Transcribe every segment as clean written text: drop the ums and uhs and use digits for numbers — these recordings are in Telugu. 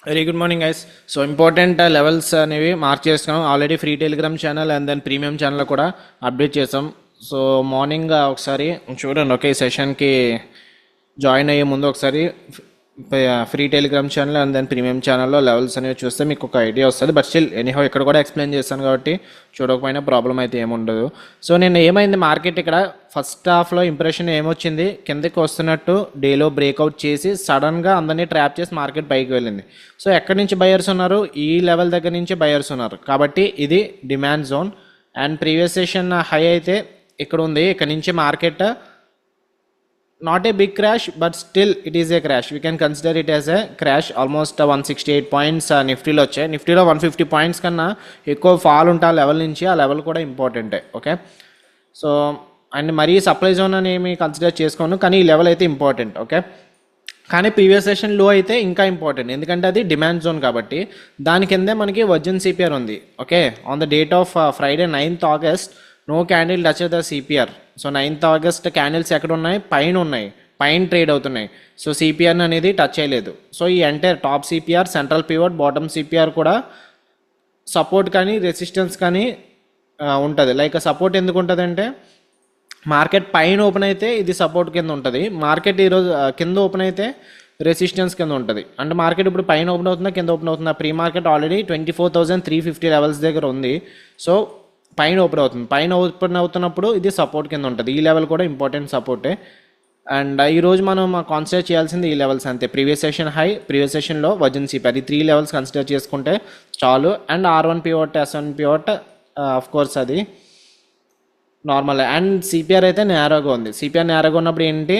Very good morning guys. So important levels అనేవి మార్క్ చేసుకున్నాం already. Free Telegram channel and then premium channel కూడా అప్డేట్ చేసాం. సో మార్నింగ్ ఒకసారి చూడండి, ఓకే. ఈ సెషన్కి జాయిన్ అయ్యే ముందు ఒకసారి free Telegram channel and then premium ఛానల్లో లెవెల్స్ అనేవి చూస్తే మీకు ఒక ఐడియా వస్తుంది. బట్ స్టిల్ ఎనీహౌ ఇక్కడ కూడా ఎక్స్ప్లెయిన్ చేస్తాను కాబట్టి చూడకపోయినా ప్రాబ్లం అయితే ఏముండదు. సో నేను ఏమైంది మార్కెట్ ఇక్కడ ఫస్ట్ హాఫ్లో ఇంప్రెషన్ ఏమొచ్చింది, కిందకి వస్తున్నట్టు డేలో బ్రేక్అవుట్ చేసి సడన్గా అందరినీ ట్రాప్ చేసి మార్కెట్ పైకి వెళ్ళింది. సో ఎక్కడి నుంచి బయర్స్ ఉన్నారు, ఈ లెవెల్ దగ్గర నుంచి బయర్స్ ఉన్నారు కాబట్టి ఇది demand zone. And previous session high అయితే ఇక్కడ ఉంది. ఇక్కడ నుంచి market not a big crash but still it is a crash. We can consider it as a crash. Almost 168 points నిఫ్టీలో వచ్చాయి. నిఫ్టీలో 150 పాయింట్స్ కన్నా ఎక్కువ ఫాల్ ఉంటే ఆ లెవెల్ నుంచి, ఆ లెవెల్ కూడా ఇంపార్టెంటే. ఓకే, సో అండ్ మరీ సప్లై జోన్ అని ఏమి కన్సిడర్ చేసుకోను, కానీ ఈ లెవెల్ అయితే ఇంపార్టెంట్. ఓకే, కానీ ప్రీవియస్ సెషన్ లో అయితే ఇంకా ఇంపార్టెంట్, ఎందుకంటే అది డిమాండ్ జోన్ కాబట్టి. దాని కిందే మనకి వర్జిన్ సిపిఆర్ ఉంది. Okay, on the date of Friday 9th August no candle touch the CPR. So 9th August candles ఎక్కడ ఉన్నాయి, పైన ఉన్నాయి, పైన ట్రేడ్ అవుతున్నాయి. సో సిపిఆర్ అనేది టచ్ చేయలేదు. సో ఈ entire top CPR, central pivot, bottom CPR కూడా సపోర్ట్ కానీ రెసిస్టెన్స్ కానీ ఉంటుంది. లైక్ సపోర్ట్ ఎందుకు ఉంటుంది అంటే, మార్కెట్ పైన ఓపెన్ అయితే ఇది సపోర్ట్ కింద ఉంటుంది, మార్కెట్ ఈరోజు కింద ఓపెన్ అయితే రెసిస్టెన్స్ కింద ఉంటుంది. అంటే మార్కెట్ ఇప్పుడు పైన ఓపెన్ అవుతుందా కింద ఓపెన్ అవుతుందా, ప్రీ మార్కెట్ ఆల్రెడీ 24,350 లెవెల్స్ దగ్గర ఉంది. సో పైన ఓపెన్ అవుతుంది, పైన ఓపెన్ అవుతున్నప్పుడు ఇది సపోర్ట్ కింద ఉంటుంది. ఈ లెవెల్ కూడా ఇంపార్టెంట్ సపోర్టే. అండ్ ఈరోజు మనం కాన్సిడర్ చేయాల్సింది ఈ లెవెల్స్ అంతే. ప్రీవియస్ సెషన్ హై, ప్రీవియస్ సెషన్లో వర్జిన్ సిపిఆర్, ఈ 3 లెవెల్స్ కన్సిడర్ చేసుకుంటే చాలు. And R1 pivot, S1 pivot of course అది నార్మల్. అండ్ సిపిఆర్ అయితే నేరోగా ఉంది. సిపిఆర్ నేరోగా ఉన్నప్పుడు ఏంటి,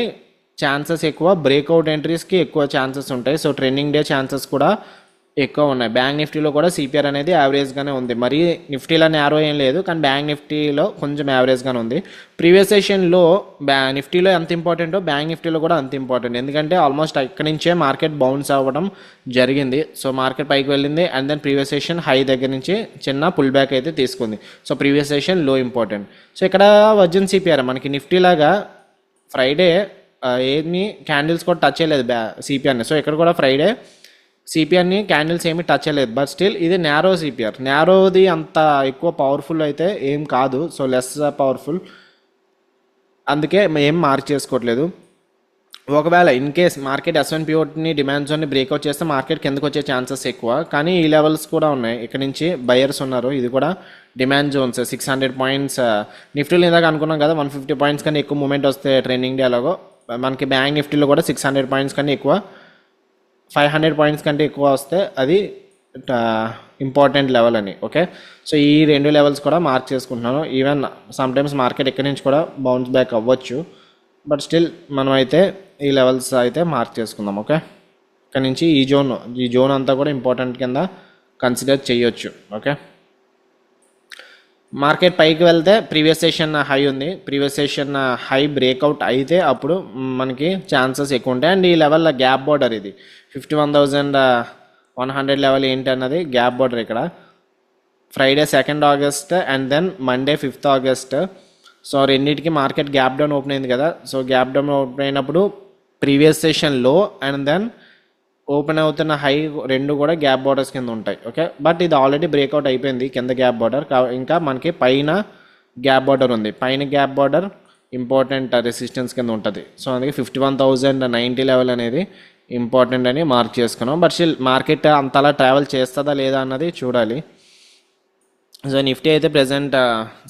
ఛాన్సెస్ ఎక్కువ, బ్రేక్అవుట్ ఎంట్రీస్కి ఎక్కువ ఛాన్సెస్ ఉంటాయి. సో ట్రెండింగ్ డే ఛాన్సెస్ కూడా ఎక్కువ ఉన్నాయి. బ్యాంక్ నిఫ్టీలో కూడా సిపిఆర్ అనేది యావరేజ్గానే ఉంది, మరి నిఫ్టీలో నేరో ఏం లేదు, కానీ బ్యాంక్ నిఫ్టీలో కొంచెం యావరేజ్గానే ఉంది. ప్రీవియస్ సెషన్లో నిఫ్టీలో ఎంత ఇంపార్టెంటో బ్యాంక్ నిఫ్టీలో కూడా అంత ఇంపార్టెంట్, ఎందుకంటే ఆల్మోస్ట్ ఇక్కడి నుంచే మార్కెట్ బౌన్స్ అవ్వడం జరిగింది. సో మార్కెట్ పైకి వెళ్ళింది and then previous session high దగ్గర నుంచి చిన్న పుల్ బ్యాక్ అయితే తీసుకుంది. సో ప్రీవియస్ సెషన్ లో ఇంపార్టెంట్. సో ఇక్కడ వర్జిన్ సిపిఆర్ మనకి నిఫ్టీలాగా ఫ్రైడే ఏమి క్యాండిల్స్ కూడా టచ్ చేయలేదు సిపిఆర్ని. సో ఇక్కడ కూడా ఫ్రైడే సిపిఆర్ని క్యాండిల్స్ ఏమి టచ్ చేయలేదు. బట్ స్టిల్ ఇది నేరో సిపిఆర్. నేరోది అంత ఎక్కువ పవర్ఫుల్ అయితే ఏం కాదు, సో లెస్ పవర్ఫుల్, అందుకే ఏం మార్క్ చేసుకోవట్లేదు. ఒకవేళ ఇన్ కేస్ మార్కెట్ S1 పివట్ని డిమాండ్ జోన్ని బ్రేక్అవుట్ చేస్తే మార్కెట్ కిందకు వచ్చే ఛాన్సెస్ ఎక్కువ, కానీ ఈ లెవెల్స్ కూడా ఉన్నాయి. ఇక్కడ నుంచి బయర్స్ ఉన్నారు, ఇది కూడా డిమాండ్ జోన్స్. 600 పాయింట్స్ నిఫ్టీలో ఇందాక అనుకున్నాం కదా, 150 పాయింట్స్ కన్నా ఎక్కువ మూమెంట్ వస్తే ట్రెండింగ్ డే అలాగో మనకి బ్యాంక్ నిఫ్టీలో కూడా 600 పాయింట్స్ కన్నా ఎక్కువ, 500 పాయింట్స్ కంటే ఎక్కువ వస్తే అది ఇంపార్టెంట్ లెవెల్ అని. ఓకే, సో ఈ 2 లెవెల్స్ కూడా మార్క్ చేసుకుంటున్నాను. ఈవెన్ సమ్టైమ్స్ మార్కెట్ ఎక్కడి నుంచి కూడా బౌన్స్ బ్యాక్ అవ్వచ్చు, బట్ స్టిల్ మనం అయితే ఈ లెవెల్స్ అయితే మార్క్ చేసుకుందాం. ఓకే, ఇక్కడ నుంచి ఈ జోన్ అంతా కూడా ఇంపార్టెంట్ కింద కన్సిడర్ చేయొచ్చు. ఓకే, మార్కెట్ పైకి వెళ్తే ప్రీవియస్ సెషన్ హై ఉంది, ప్రీవియస్ సెషన్ హై బ్రేక్అవుట్ అయితే అప్పుడు మనకి ఛాన్సెస్ ఎక్కువ ఉంటాయి. అండ్ ఈ లెవెల్ గ్యాప్ బార్డర్, ఇది 51,100 లెవెల్ ఏంటి అన్నది గ్యాప్ బార్డర్. ఇక్కడ Friday 2nd August and then Monday 5th August. So రెండింటికి మార్కెట్ గ్యాప్ డౌన్ ఓపెన్ అయింది కదా. సో గ్యాప్ డౌన్ ఓపెన్ అయినప్పుడు ప్రీవియస్ సెషన్ లో అండ్ దెన్ ఓపెన్ అవుతున్న హై రెండు కూడా గ్యాప్ బార్డర్స్ కింద ఉంటాయి. ఓకే, బట్ ఇది ఆల్రెడీ బ్రేక్అవుట్ అయిపోయింది కింద గ్యాప్ బార్డర్. ఇంకా మనకి పైన గ్యాప్ బార్డర్ ఉంది, పైన గ్యాప్ బార్డర్ ఇంపార్టెంట్ రెసిస్టెన్స్ కింద ఉంటుంది. సో అందుకే 51,090 లెవెల్ అనేది ఇంపార్టెంట్ అని మార్క్ చేసుకున్నాం. బట్ స్టిల్ మార్కెట్ అంతలా ట్రావెల్ చేస్తుందా లేదా అన్నది చూడాలి. సో నిఫ్టీ అయితే ప్రజెంట్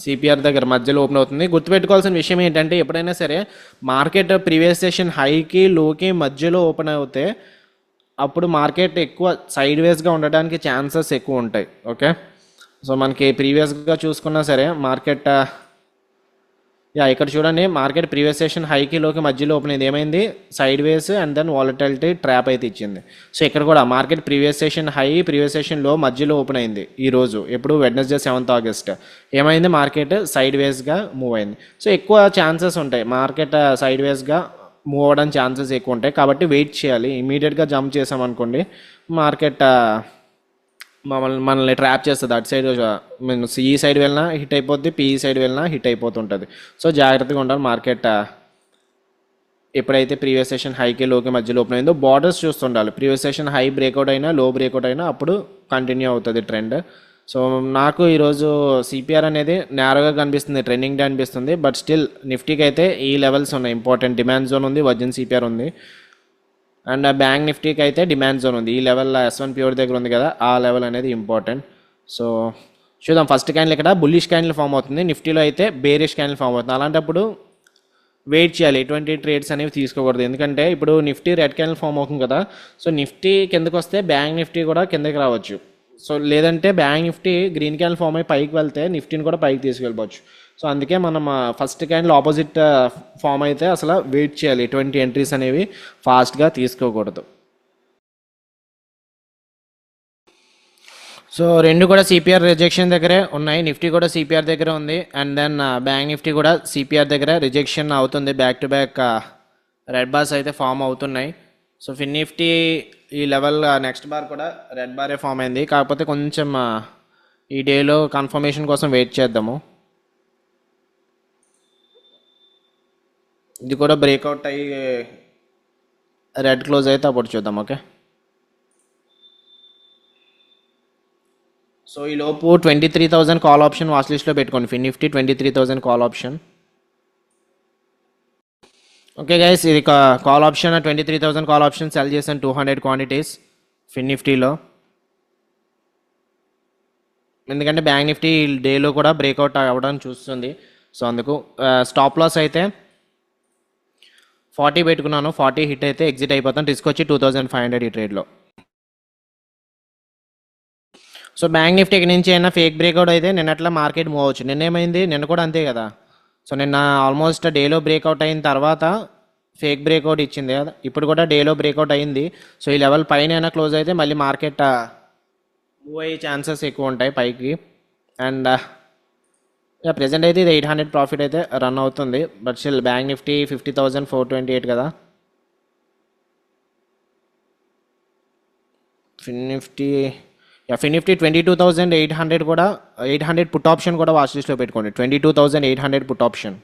సిపిఆర్ దగ్గర మధ్యలో ఓపెన్ అవుతుంది. గుర్తుపెట్టుకోవాల్సిన విషయం ఏంటంటే, ఎప్పుడైనా సరే మార్కెట్ ప్రీవియస్ సెషన్ హైకి లోకి మధ్యలో ఓపెన్ అవుతే అప్పుడు మార్కెట్ ఎక్కువ సైడ్ వేస్గా ఉండడానికి ఛాన్సెస్ ఎక్కువ ఉంటాయి. ఓకే, సో మనకి ప్రీవియస్గా చూసుకున్నా సరే మార్కెట్ ఇక్కడ చూడండి, మార్కెట్ ప్రీవియస్ సెషన్ హైకి లోకి మధ్యలో ఓపెన్ అయింది, ఏమైంది sideways and then volatility trap అయితే ఇచ్చింది. సో ఇక్కడ కూడా market previous session high, previous session లో మధ్యలో ఓపెన్ అయింది ఈరోజు, ఎప్పుడు వెడ్నెస్డే 7th August. ఏమైంది, మార్కెట్ సైడ్ వేస్గా మూవ్ అయింది. సో ఎక్కువ ఛాన్సెస్ ఉంటాయి మార్కెట్ సైడ్ వేస్గా మూవ్ అవ్వడానికి ఛాన్సెస్ ఎక్కువ ఉంటాయి, కాబట్టి వెయిట్ చేయాలి. ఇమీడియట్గా జంప్ చేసామనుకోండి మార్కెట్ మనల్ని ట్రాప్ చేస్తుంది. అటు సైడ్ మీన్ ఈ సైడ్ వెళ్ళినా హిట్ అయిపోద్ది, పిఈ సైడ్ వెళ్ళినా హిట్ అయిపోతుంటుంది. సో జాగ్రత్తగా ఉండాలి. మార్కెట్ ఎప్పుడైతే ప్రీవియస్ సెషన్ హైకి లోకి మధ్యలో ఓపెన్ అయిందో బార్డర్స్ చూస్తుండాలి. ప్రీవియస్ సెషన్ హై బ్రేక్అవుట్ అయినా లో బ్రేక్అవుట్ అయినా అప్పుడు కంటిన్యూ అవుతుంది ట్రెండ్. సో నాకు ఈరోజు సిపిఆర్ అనేది నేరోగా కనిపిస్తుంది, ట్రెండింగ్ డే అనిపిస్తుంది. బట్ స్టిల్ నిఫ్టీకి అయితే ఈ లెవెల్స్ ఉన్నాయి. ఇంపార్టెంట్ డిమాండ్ జోన్ ఉంది, వర్జిన్ సిపిఆర్ ఉంది. అండ్ బ్యాంక్ నిఫ్టీకి అయితే డిమాండ్ జోన్ ఉంది. ఈ లెవెల్ S1 ప్యూర్ దగ్గర ఉంది కదా, ఆ లెవెల్ అనేది ఇంపార్టెంట్. సో చూద్దాం. ఫస్ట్ క్యాండిల్ ఇక్కడ బుల్లిష్ క్యాండిల్ ఫామ్ అవుతుంది, నిఫ్టీలో అయితే బేరిష్ క్యాండిల్ ఫామ్ అవుతుంది. అలాంటప్పుడు వెయిట్ చేయాలి, ఎటువంటి ట్రేడ్స్ అనేవి తీసుకోకూడదు. ఎందుకంటే ఇప్పుడు నిఫ్టీ రెడ్ క్యాండిల్ ఫామ్ అవుతుంది కదా, సో నిఫ్టీ కిందకు వస్తే బ్యాంక్ నిఫ్టీ కూడా కిందకి రావచ్చు. సో లేదంటే bank Nifty green candle form అయ్యి పైకి వెళ్తే నిఫ్టీని కూడా పైకి తీసుకెళ్ళిపోవచ్చు. సో అందుకే మనం ఫస్ట్ క్యాండిల్ ఆపోజిట్ ఫామ్ అయితే అసలు వెయిట్ చేయాలి, ఎటువంటి ఎంట్రీస్ అనేవి ఫాస్ట్గా తీసుకోకూడదు. సో రెండు కూడా సిపిఆర్ రిజెక్షన్ దగ్గరే ఉన్నాయి. నిఫ్టీ కూడా సిపిఆర్ దగ్గర ఉంది, అండ్ దెన్ బ్యాంక్ నిఫ్టీ కూడా సిపిఆర్ దగ్గర రిజెక్షన్ అవుతుంది. Back to back red bars అయితే ఫామ్ అవుతున్నాయి. సో ఫిన్ నిఫ్టీ ఈ లెవెల్ నెక్స్ట్ బార్ కూడా రెడ్ బారే ఫామ్ అయింది. కాకపోతే కొంచెం ఈ డేలో కన్ఫర్మేషన్ కోసం వెయిట్ చేద్దాము. ఇది కూడా బ్రేక్అవుట్ అయ్యి రెడ్ క్లోజ్ అయితే అప్పుడు చూద్దాం. ఓకే, సో ఈ లోపు 23,000 కాల్ ఆప్షన్ వాచ్ లిస్ట్లో పెట్టుకోండి. Fin Nifty 23,000 call option. Okay guys, ఇది call option 23,000 call option sell చేశాను 200 క్వాంటిటీస్ ఫిన్ నిఫ్టీలో. ఎందుకంటే బ్యాంక్ నిఫ్టీ డేలో కూడా బ్రేక్అవుట్ అవ్వడానికి చూస్తుంది. సో అందుకు స్టాప్ లాస్ అయితే 40 పెట్టుకున్నాను. 40 హిట్ అయితే ఎగ్జిట్ అయిపోతాను. రిస్క్ వచ్చి 2,500 ఈ ట్రేడ్లో. సో బ్యాంక్ నిఫ్టీకి నుంచి అయినా ఫేక్ బ్రేక్అవుట్ అయితే నిన్నట్లా మార్కెట్ మూవ్ అవచ్చు. నిన్న ఏమైంది, నిన్న కూడా అంతే కదా. సో నిన్న ఆల్మోస్ట్ డేలో బ్రేక్అవుట్ అయిన తర్వాత ఫేక్ బ్రేక్అవుట్ ఇచ్చింది కదా, ఇప్పుడు కూడా డేలో బ్రేక్అవుట్ అయింది. సో ఈ లెవెల్ పైన అయినా క్లోజ్ అయితే మళ్ళీ మార్కెట్ మూవ్ అయ్యే ఛాన్సెస్ ఎక్కువ ఉంటాయి పైకి. అండ్ ప్రెజెంట్ అయితే ఇది 800 ప్రాఫిట్ అయితే రన్ అవుతుంది. బట్ స్టిల్ బ్యాంక్ నిఫ్టీ 50,428 కదా. ఫిన్ నిఫ్టీ 22,800 కూడా 800 పుట్ ఆప్షన్ కూడా వాచ్ లిస్ట్లో పెట్టుకోండి. 22,800 put option.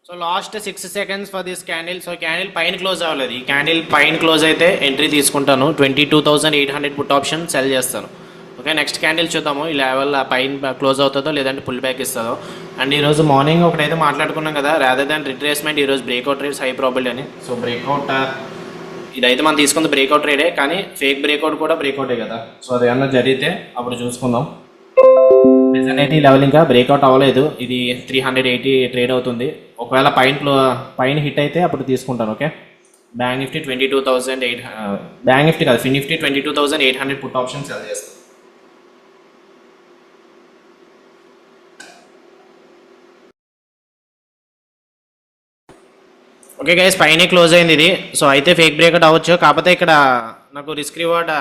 So last 6 seconds for this candle. So candle పైన క్లోజ్ అవ్వలేదు. ఈ క్యాండిల్ పైన క్లోజ్ అయితే ఎంట్రీ తీసుకుంటాను. 22,800 పుట్ ఆప్షన్ సెల్ చేస్తాను. ఓకే, నెక్స్ట్ క్యాండిల్ చూద్దాము. ఈ లెవెల్ పైన క్లోజ్ అవుతుందో లేదంటే పుల్ బ్యాక్ ఇస్తుందో. అండ్ ఈరోజు మార్నింగ్ ఒకటైతే మాట్లాడుకున్నాం కదా, రాదర్ దాన్ రిట్రేస్మెంట్ ఈరోజు బ్రేక్అవుట్ ట్రేడ్స్ హై ప్రాబిలిటీ అని. సో బ్రేక్అవుట్ ఇదైతే మనం తీసుకుంది బ్రేక్అవుట్ ట్రేడే, కానీ ఫేక్ బ్రేక్అవుట్ కూడా బ్రేక్అవుటే కదా. సో అది ఏమన్నా జరిగితే అప్పుడు చూసుకుందాం. ప్రెజెంట్ అయితే ఈ లెవెల్ ఇంకా బ్రేక్అవుట్ అవ్వలేదు. ఇది 380 ట్రేడ్ అవుతుంది. ఒకవేళ పైన హిట్ అయితే అప్పుడు తీసుకుంటాను. Okay, bank Nifty 22,800 bank Nifty కాదు, ఫిన్ నిఫ్టీ 22,800 పుట్ ఆప్షన్ సెల్ చేస్తాను. ఓకే గైస్, పైనే క్లోజ్ అయింది ఇది. సో అయితే ఫేక్ బ్రేక్అవుట్ అవ్వచ్చు. కాకపోతే ఇక్కడ నాకు రిస్క్ రివార్డ్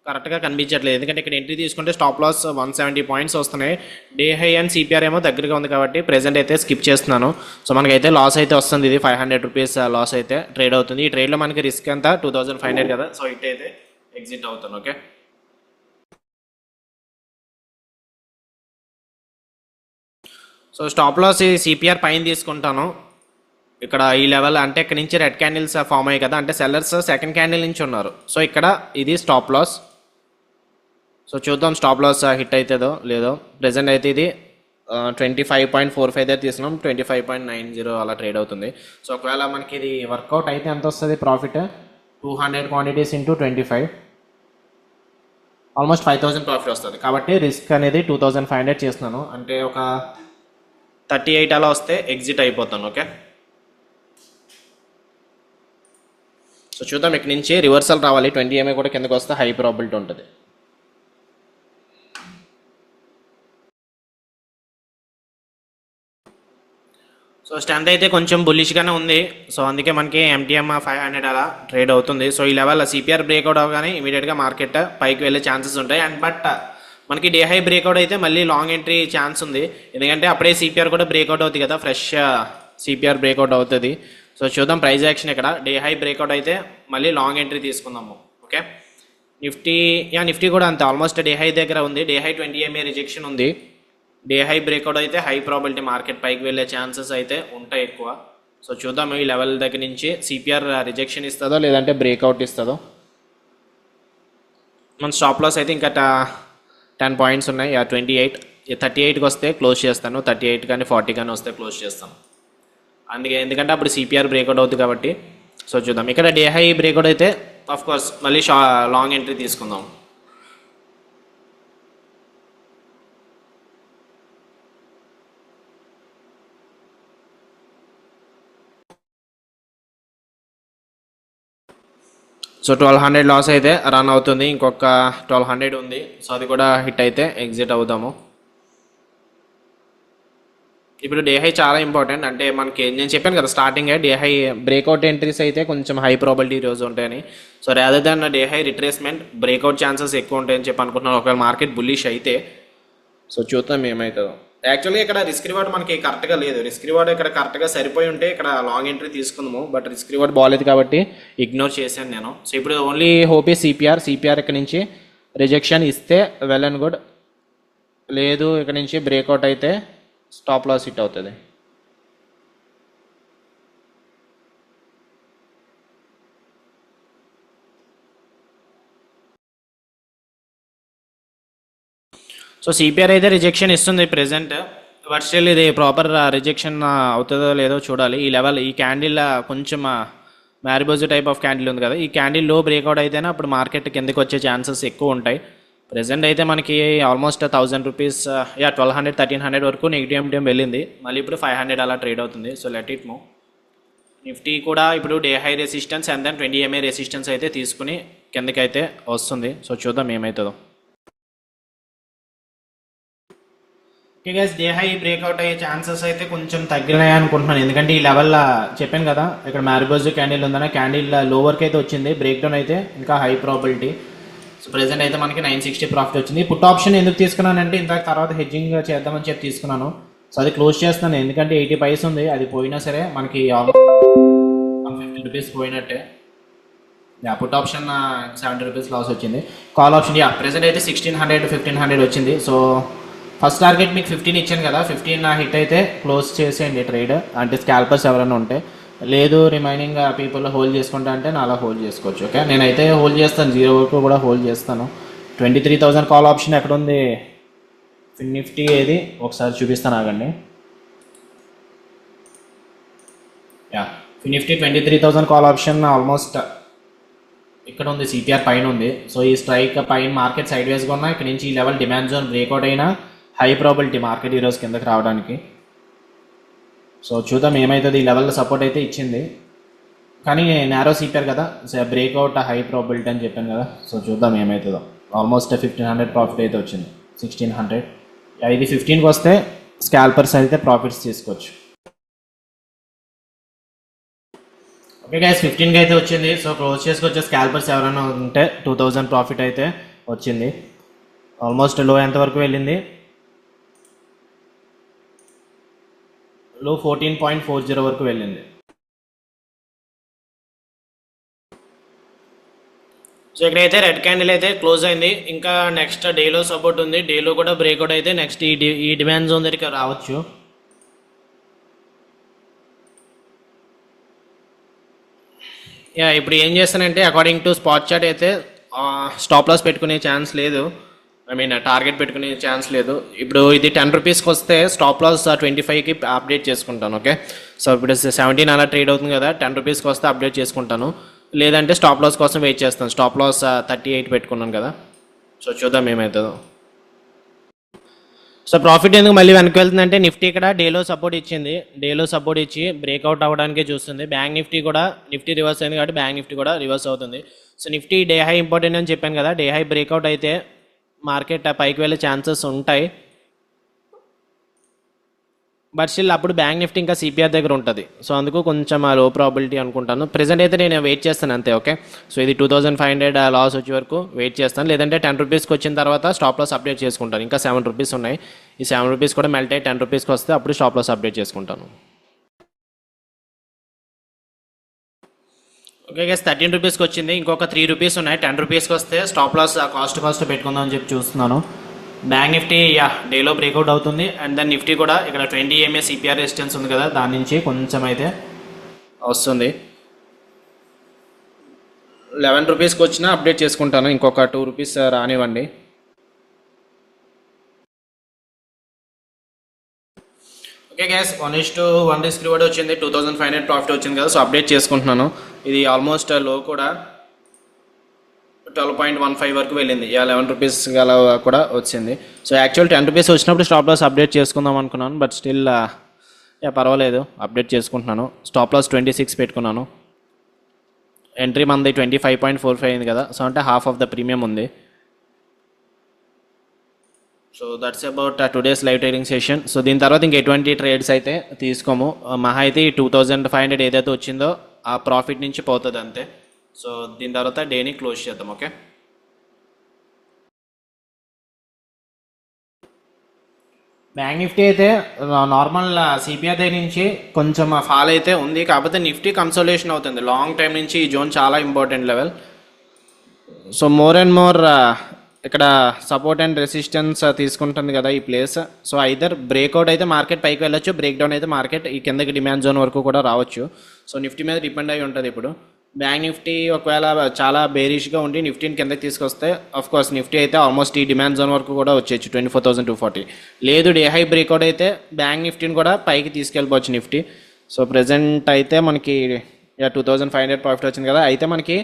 కరెక్ట్గా కనిపించట్లేదు. ఎందుకంటే ఇక్కడ ఎంట్రీ తీసుకుంటే స్టాప్ లాస్ 170 పాయింట్స్ వస్తున్నాయి. డే హై అండ్ సిపిఆర్ ఏమో దగ్గరగా ఉంది కాబట్టి ప్రెజెంట్ అయితే స్కిప్ చేస్తున్నాను. సో మనకైతే లాస్ అయితే వస్తుంది. ఇది 500 రూపీస్ లాస్ అయితే ట్రేడ్ అవుతుంది. ఈ ట్రేడ్లో మనకి రిస్క్ ఎంత 2,500 కదా. సో ఇట్ అయితే ఎగ్జిట్ అవుతాను. Okay, so stop loss CPR పైన తీసుకుంటాను. ఇక్కడ ఈ లెవెల్ అంటే ఇక్కడ నుంచి రెడ్ క్యాండిల్స్ ఫామ్ అయ్యాయి కదా, అంటే సెల్లర్స్ సెకండ్ క్యాండిల్ నుంచి ఉన్నారు. సో ఇక్కడ ఇది స్టాప్ లాస్. సో చూద్దాం స్టాప్ లాస్ హిట్ అవుతుందో లేదో. ప్రెజెంట్ అయితే ఇది 25.45 అయితే తీసుకున్నాం. 25.90 అలా ట్రేడ్ అవుతుంది. సో ఒకవేళ మనకి ఇది వర్కౌట్ అయితే ఎంత వస్తుంది profit, 200 quantities into 25 almost 5,000 profit వస్తుంది. కాబట్టి రిస్క్ అనేది 2,500 చేస్తున్నాను. అంటే ఒక 38 అలా వస్తే ఎగ్జిట్ అయిపోతాను. ఓకే, సో చూద్దాం. ఇక్కడ నుంచి రివర్సల్ రావాలి. 20 MA కూడా కిందకు వస్తే హై ప్రాబిలిటీ ఉంటుంది. సో స్ట్రెంత్ అయితే కొంచెం బుల్లిష్గానే ఉంది. సో అందుకే మనకి MTM 500 అలా ట్రేడ్ అవుతుంది. సో ఈ లెవెల్ సిపిఆర్ బ్రేక్అవుట్ అవగానే ఇమీడియట్గా మార్కెట్ పైకి వెళ్ళే ఛాన్సెస్ ఉంటాయి. అండ్ బట్ మనకి డే హై బ్రేక్అవుట్ అయితే మళ్ళీ లాంగ్ ఎంట్రీ ఛాన్స్ ఉంది. ఎందుకంటే అప్పుడే సిపిఆర్ కూడా బ్రేక్అవుట్ అవుతుంది కదా, ఫ్రెష్ సిపిఆర్ బ్రేక్అవుట్ అవుతుంది. సో చూద్దాం ప్రైస్ యాక్షన్. ఇక్కడ డే హై బ్రేక్అవుట్ అయితే మళ్ళీ లాంగ్ ఎంట్రీ తీసుకుందాము. ఓకే, నిఫ్టీ కూడా అంతే ఆల్మోస్ట్ డే హై దగ్గర ఉంది. డే హై 20 MA రిజెక్షన్ ఉంది. డే హై బ్రేక్అవుట్ అయితే హై ప్రాబిలిటీ మార్కెట్ పైకి వెళ్ళే ఛాన్సెస్ అయితే ఉంటాయి ఎక్కువ. సో చూద్దాం ఈ లెవెల్ దగ్గర నుంచి సిపిఆర్ రిజెక్షన్ ఇస్తుందో లేదంటే బ్రేక్అవుట్ ఇస్తుందో. మన స్టాప్ లాస్ అయితే ఇంకా 10 పాయింట్స్ ఉన్నాయి. 28 38కి వస్తే క్లోజ్ చేస్తాను. 38 కానీ 40 కానీ వస్తే క్లోజ్ చేస్తాను. ఎందుకంటే అప్పుడు సిపిఆర్ బ్రేక్అవుట్ అవుతుంది కాబట్టి. సో చూద్దాం. ఇక్కడ డే హై బ్రేక్అవుట్ అయితే ఆఫ్ కోర్స్ మళ్ళీ లాంగ్ ఎంట్రీ తీసుకుందాం. సో 1200 లాస్ అయితే రన్ అవుతుంది. ఇంకొక 1200 ఉంది. సో అది కూడా హిట్ అయితే ఎగ్జిట్ అవుదాము. ఇప్పుడు డే హై చాలా ఇంపార్టెంట్. అంటే మనకి నేను చెప్పాను కదా స్టార్టింగే డే హై బ్రేక్అవుట్ ఎంట్రీస్ అయితే కొంచెం హై ప్రాబిలిటీ రోజు ఉంటాయని. So rather than day high retracement breakout chances ఎక్కువ ఉంటాయని చెప్పి అనుకుంటున్నాను ఒకవేళ మార్కెట్ బుల్లిష్ అయితే. సో చూద్దాం ఏమవుతుందో. యాక్చువల్లీ ఇక్కడ రిస్క్ రివార్డ్ మనకి కరెక్ట్గా లేదు. రిస్క్ రివార్డ్ ఇక్కడ కరెక్ట్గా సరిపోయి ఉంటే ఇక్కడ లాంగ్ ఎంట్రీ తీసుకుందాము. బట్ రిస్క్ రివార్డ్ బాగాలేదు కాబట్టి ఇగ్నోర్ చేశాను నేను. సో ఇప్పుడు ఓన్లీ హోపీ సిపిఆర్ ఇక్కడ నుంచి రిజెక్షన్ ఇస్తే వెల్ అండ్ గుడ్. లేదు ఇక్కడ నుంచి బ్రేక్అవుట్ అయితే స్టాప్ లాస్ హిట్ అవుతుంది. సో సిపిఆర్ అయితే రిజెక్షన్ ఇస్తుంది ప్రెజెంట్. బట్ స్టిల్ ఇది ప్రాపర్ రిజెక్షన్ అవుతుందో లేదో చూడాలి. ఈ లెవెల్ ఈ క్యాండిల్ కొంచెం మ్యారిబోజు టైప్ ఆఫ్ క్యాండిల్ ఉంది కదా, ఈ క్యాండిల్ లో బ్రేక్అవుట్ అయితేనే అప్పుడు మార్కెట్ కిందకి వచ్చే ఛాన్సెస్ ఎక్కువ ఉంటాయి. ప్రెజెంట్ అయితే మనకి ఆల్మోస్ట్ 1000 రూపీస్ 1200 1300 వరకు నెగిటివ్ ఎంటీఎం వెళ్ళింది. మళ్ళీ ఇప్పుడు 500 అలా ట్రేడ్ అవుతుంది. So let it move. Nifty కూడా ఇప్పుడు day high resistance and then 20 MA resistance అయితే తీసుకుని కిందకైతే వస్తుంది. సో చూద్దాం ఏమవుతుందో. Okay guys, day high breakout అయ్యే ఛాన్సెస్ అయితే కొంచెం తగ్గినాయి అనుకుంటున్నాను. ఎందుకంటే ఈ లెవెల్ చెప్పాను కదా ఇక్కడ మ్యారిబోజు క్యాండిల్ ఉందన్న క్యాండిల్ లోవర్కి అయితే వచ్చింది. బ్రేక్ డౌన్ అయితే ఇంకా హై ప్రాబిలిటీ. సో ప్రెజెంట్ అయితే మనకి 960 ప్రాఫిట్ వచ్చింది. పుట్ ఆప్షన్ ఎందుకు తీసుకున్నానంటే ఇంత తర్వాత హెడ్జింగ్ చేద్దామని చెప్పి తీసుకున్నాను. సో అది క్లోజ్ చేస్తున్నాను ఎందుకంటే 80 పైస్ ఉంది. అది పోయినా సరే మనకి 50 రూపీస్ పోయినట్టే. పుట్ ఆప్షన్ 70 రూపీస్ లాస్ వచ్చింది. కాల్ ఆప్షన్ ప్రెజెంట్ అయితే 1600 1500 వచ్చింది. సో ఫస్ట్ టార్గెట్ మీకు 15 ఇచ్చాను కదా, 15 హిట్ అయితే క్లోజ్ చేసేయండి ట్రేడ్. అంటే స్కాల్పర్స్ ఎవరైనా ఉంటే. లేదు రిమైనింగ్ పీపుల్ హోల్డ్ చేసుకుంటా అంటే నా అలా హోల్డ్ చేసుకోవచ్చు. ఓకే, నేనైతే హోల్డ్ చేస్తాను, 0 వరకు కూడా హోల్డ్ చేస్తాను. 23,000 కాల్ ఆప్షన్ ఎక్కడ ఉంది? నిఫ్టీ ఏది ఒకసారి చూపిస్తాను ఆగండి. నిఫ్టీ 23,000 కాల్ ఆప్షన్ ఆల్మోస్ట్ ఇక్కడ ఉంది, సిపిఆర్ పైన ఉంది. సో ఈ స్ట్రైక్ పైన మార్కెట్ సైడ్ వేస్గా ఉన్నా ఇక్కడ నుంచి ఈ లెవెల్ డిమాండ్ జోన్ బ్రేక్అవుట్ అయినా హై ప్రాబిలిటీ మార్కెట్ ఈరోజు కిందకి రావడానికి. సో చూద్దాం ఏమవుతుంది. ఈ లెవెల్లో సపోర్ట్ అయితే ఇచ్చింది కానీ నారో సిపిఆర్ కదా, బ్రేక్అవుట్ హై ప్రాబిలిటీ అని చెప్పాను కదా. సో చూద్దాం ఏమవుతుందో. ఆల్మోస్ట్ 1500 ప్రాఫిట్ అయితే వచ్చింది. 1600 ఇది 15కి వస్తే స్కాల్పర్స్ అయితే ప్రాఫిట్స్ తీసుకోవచ్చు. ఓకే గైస్, 15కి అయితే వచ్చింది. సో క్లోజ్ చేసుకొచ్చే స్కాల్పర్స్ ఎవరైనా ఉంటే 2000 ప్రాఫిట్ అయితే వచ్చింది. ఆల్మోస్ట్ లో ఎంతవరకు వెళ్ళింది? లో 14.40 వరకు వెళ్ళింది. సో ఇక్కడైతే రెడ్ క్యాండిల్ అయితే క్లోజ్ అయింది. ఇంకా నెక్స్ట్ డేలో సపోర్ట్ ఉంది. డేలో కూడా బ్రేక్అవుట్ అయితే నెక్స్ట్ ఈ డిమాండ్ జోన్ దగ్గరికి రావచ్చు. ఇప్పుడు ఏం చేస్తానంటే అకార్డింగ్ టు స్పాట్ చార్ట్ అయితే స్టాప్ లాస్ పెట్టుకునే ఛాన్స్ లేదు. ఐ మీన్ టార్గెట్ పెట్టుకునే ఛాన్స్ లేదు. ఇప్పుడు ఇది 10 రూపీస్కి వస్తే స్టాప్ లాస్ 25కి అప్డేట్ చేసుకుంటాను. ఓకే, సో ఇప్పుడు 17 అలా ట్రేడ్ అవుతుంది కదా, 10 రూపీస్కి వస్తే అప్డేట్ చేసుకుంటాను. లేదంటే స్టాప్ లాస్ కోసం వెయిట్ చేస్తాను. స్టాప్ లాస్ 38 పెట్టుకున్నాను కదా. సో చూద్దాం ఏమవుతుందో. సో ప్రాఫిట్ ఎందుకు మళ్ళీ వెనక్కి వెళ్తుందంటే నిఫ్టీ ఇక్కడ డేలో సపోర్ట్ ఇచ్చింది. డేలో సపోర్ట్ ఇచ్చి బ్రేక్అవుట్ అవ్వడానికే చూస్తుంది. బ్యాంక్ నిఫ్టీ కూడా నిఫ్టీ రివర్స్ అయింది కాబట్టి బ్యాంక్ నిఫ్టీ కూడా రివర్స్ అవుతుంది. So Nifty day high important అని చెప్పాను కదా, డే హై బ్రేక్అవుట్ అయితే మార్కెట్ పైకి వెళ్ళే ఛాన్సెస్ ఉంటాయి. బట్ స్టిల్ అప్పుడు బ్యాంక్ నిఫ్టీ ఇంకా సిపిఆర్ దగ్గర ఉంటుంది. సో అందుకు కొంచెం లో ప్రాబిలిటీ అనుకుంటాను. ప్రెజెంట్ అయితే నేను వెయిట్ చేస్తాను అంతే. ఓకే, సో ఇది 2500 లాస్ వచ్చే వరకు వెయిట్ చేస్తాను. లేదంటే 10 రూపీస్కి వచ్చిన తర్వాత స్టాప్ లాస్ అప్డేట్ చేసుకుంటాను. ఇంకా 7 రూపీస్ ఉన్నాయి. ఈ 7 రూపీస్ కూడా మెల్ట్ అయ్యి 10 రూపీస్కి వస్తే అప్పుడు స్టాప్ లాస్ అప్డేట్ చేసుకుంటాను. ఓకే గైస్, 13 రూపీస్కి వచ్చింది. ఇంకొక 3 రూపీస్ ఉన్నాయి. 10 రూపీస్కి వస్తే స్టాప్ లాస్ కాస్ట్ పెట్టుకుందాం అని చెప్పి చూస్తున్నాను. బ్యాంక్ నిఫ్టీ యా డేలో బ్రేక్అవుట్ అవుతుంది. అండ్ దెన్ నిఫ్టీ కూడా ఇక్కడ 20 EMA సిపిఆర్ రెసిస్టెన్స్ ఉంది కదా, దాని నుంచి కొంచెం అయితే వస్తుంది. 11 రూపీస్కి వచ్చినా అప్డేట్ చేసుకుంటాను, ఇంకొక 2 రూపీస్ రానివ్వండి. ఓకే గ్యాస్, 1:1 రిస్క్ రివార్డ్ వచ్చింది, 2500 ప్రాఫిట్ వచ్చింది కదా, సో అప్డేట్ చేసుకుంటున్నాను. ఇది ఆల్మోస్ట్ లో కూడా 12.15 వరకు వెళ్ళింది. 11 రూపీస్ గల కూడా వచ్చింది. సో యాక్చువల్ 10 రూపీస్ వచ్చినప్పుడు స్టాప్ లాస్ అప్డేట్ చేసుకుందాం అనుకున్నాను, బట్ స్టిల్ పర్వాలేదు, అప్డేట్ చేసుకుంటున్నాను. స్టాప్ లాస్ 26 పెట్టుకున్నాను. ఎంట్రీ మంది 25.45 అయింది కదా, సో అంటే హాఫ్ ఆఫ్ ద ప్రీమియం ఉంది. So that's about today's live trading session. So దీని తర్వాత ఇంక ఎటువంటి ట్రేడ్స్ అయితే తీసుకోము. మహా అయితే ఈ 2500 ఏదైతే వచ్చిందో ఆ ప్రాఫిట్ నుంచి పోతుంది అంతే. సో దీని తర్వాత డేని క్లోజ్ చేద్దాం. ఓకే, బ్యాంక్ నిఫ్టీ అయితే నార్మల్ సిపిఐ దగ్గర నుంచి కొంచెం ఫాల్ అయితే ఉంది, కాకపోతే నిఫ్టీ కన్సోలేషన్ అవుతుంది. లాంగ్ టైం నుంచి ఈ జోన్ చాలా important level. So more and more ఇక్కడ సపోర్ట్ అండ్ రెసిస్టెన్స్ తీసుకుంటుంది కదా ఈ ప్లేస్. సో ఐదర్ బ్రేక్అవుట్ అయితే మార్కెట్ పైకి వెళ్ళొచ్చు, బ్రేక్ డౌన్ అయితే మార్కెట్ ఈ కిందకి డిమాండ్ జోన్ వరకు కూడా రావచ్చు. సో నిఫ్టీ మీద డిపెండ్ అయి ఉంటుంది. ఇప్పుడు బ్యాంక్ నిఫ్టీ ఒకవేళ చాలా బేరిష్గా ఉండి నిఫ్టీని కిందకి తీసుకొస్తే ఆఫ్ కోర్స్ నిఫ్టీ అయితే ఆల్మోస్ట్ ఈ డిమాండ్ జోన్ వరకు కూడా వచ్చేచ్చు 24,240. లేదు డే హై బ్రేక్అవుట్ అయితే బ్యాంక్ నిఫ్టీని కూడా పైకి తీసుకెళ్ళిపోవచ్చు నిఫ్టీ. సో ప్రజెంట్ అయితే మనకి 2500 ప్రాఫిట్ వచ్చింది కదా, అయితే మనకి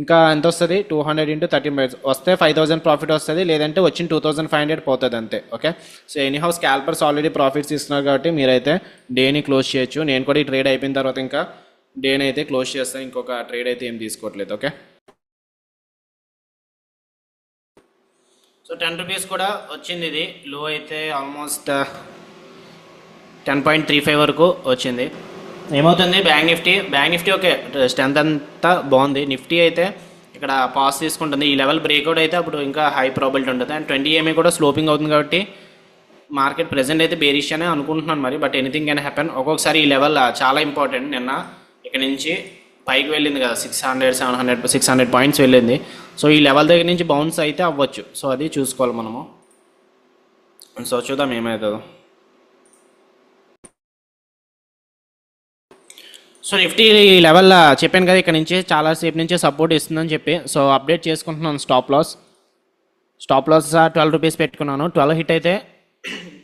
ఇంకా ఎంత వస్తుంది, 200 × 13 వస్తే 5000 ప్రాఫిట్ వస్తుంది, లేదంటే వచ్చిన 2500 పోతుంది అంతే. Okay, so anyhow scalpers already profits ఇస్తున్నారు కాబట్టి మీరైతే డేని క్లోజ్ చేయొచ్చు. నేను కూడా ఈ ట్రేడ్ అయిపోయిన తర్వాత ఇంకా డేని అయితే క్లోజ్ చేస్తాను, ఇంకొక ట్రేడ్ అయితే ఏం తీసుకోవట్లేదు. ఓకే, సో 10 రూపీస్ కూడా వచ్చింది. ఇది లో అయితే ఆల్మోస్ట్ 10.35 వరకు వచ్చింది. ఏమవుతుంది బ్యాంక్ నిఫ్టీ ఓకే స్ట్రెంత్ అంతా బాగుంది. నిఫ్టీ అయితే ఇక్కడ పాస్ తీసుకుంటుంది. ఈ లెవెల్ బ్రేక్అవుట్ అయితే అప్పుడు ఇంకా హై ప్రాబిలిటీ ఉంటుంది. అండ్ 20 EMA కూడా స్లోపింగ్ అవుతుంది కాబట్టి మార్కెట్ ప్రెజెంట్ అయితే బేరిష్ అనే అనుకుంటున్నాను మరి, బట్ ఎనీథింగ్ కెన్ హ్యాపెన్. ఒక్కొక్కసారి ఈ లెవెల్ చాలా ఇంపార్టెంట్. నిన్న ఇక్కడ నుంచి పైకి వెళ్ళింది కదా 600 పాయింట్స్ వెళ్ళింది. సో ఈ లెవెల్ దగ్గర నుంచి బౌన్స్ అయితే అవ్వచ్చు. సో అది చూసుకోవాలి మనము. సో చూద్దాం ఏమవుతుందో. సో నిఫ్టీ లెవెల్ చెప్పాను కదా, ఇక్కడ నుంచి చాలాసేపు నుంచే సపోర్ట్ ఇస్తుందని చెప్పి, సో అప్డేట్ చేసుకుంటున్నాను. స్టాప్ లాస్ 12 రూపీస్ పెట్టుకున్నాను. 12 హిట్ అయితే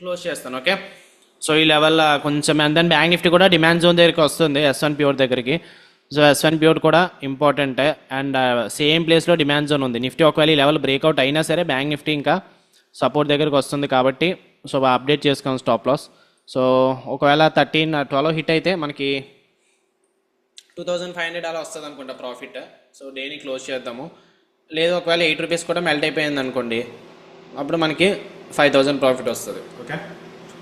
క్లోజ్ చేస్తాను. ఓకే, సో ఈ లెవెల్ కొంచెం అండ్ దెన్ బ్యాంక్ నిఫ్టీ కూడా డిమాండ్ జోన్ దగ్గరికి వస్తుంది, S1 ప్యూర్ దగ్గరికి. సో S1 ప్యూర్ కూడా ఇంపార్టెంట్ అండ్ సేమ్ ప్లేస్లో డిమాండ్ జోన్ ఉంది. నిఫ్టీ ఒకవేళ ఈ లెవెల్ బ్రేక్అవుట్ అయినా సరే బ్యాంక్ నిఫ్టీ ఇంకా సపోర్ట్ దగ్గరికి వస్తుంది కాబట్టి సో అప్డేట్ చేసుకోండి స్టాప్ లాస్. సో ఒకవేళ 12 హిట్ అయితే మనకి 2500 అలా వస్తుంది అనుకుంటా ప్రాఫిట్. సో డేని క్లోజ్ చేద్దాము. లేదు ఒకవేళ 8 రూపీస్ కూడా మెల్ట్ అయిపోయింది అనుకోండి, అప్పుడు మనకి 5000 ప్రాఫిట్ వస్తుంది. ఓకే,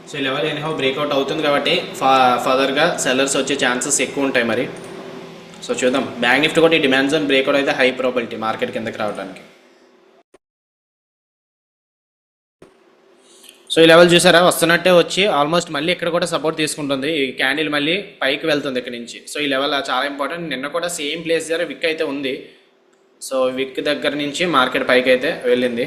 సో ఈ లెవెల్ ఎనీహౌ బ్రేక్అవుట్ అవుతుంది కాబట్టి ఫర్దర్గా సెల్లర్స్ వచ్చే ఛాన్సెస్ ఎక్కువ ఉంటాయి మరి. సో చూద్దాం. బ్యాంక్ నిఫ్టీ కూడా ఈ డిమాండ్ జోన్ బ్రేక్అవుట్ అయితే హై ప్రాబిలిటీ మార్కెట్ కిందకి రావడానికి. సో ఈ లెవెల్ చూసారా, వస్తున్నట్టే వచ్చి ఆల్మోస్ట్ మళ్ళీ ఇక్కడ కూడా సపోర్ట్ తీసుకుంటుంది. ఈ క్యాండిల్ మళ్ళీ పైకి వెళ్తుంది ఇక్కడ నుంచి. సో ఈ లెవెల్ చాలా ఇంపార్టెంట్. నిన్న కూడా సేమ్ ప్లేస్ దగ్గర విక్ అయితే ఉంది. సో విక్ దగ్గర నుంచి మార్కెట్ పైకి అయితే వెళ్ళింది.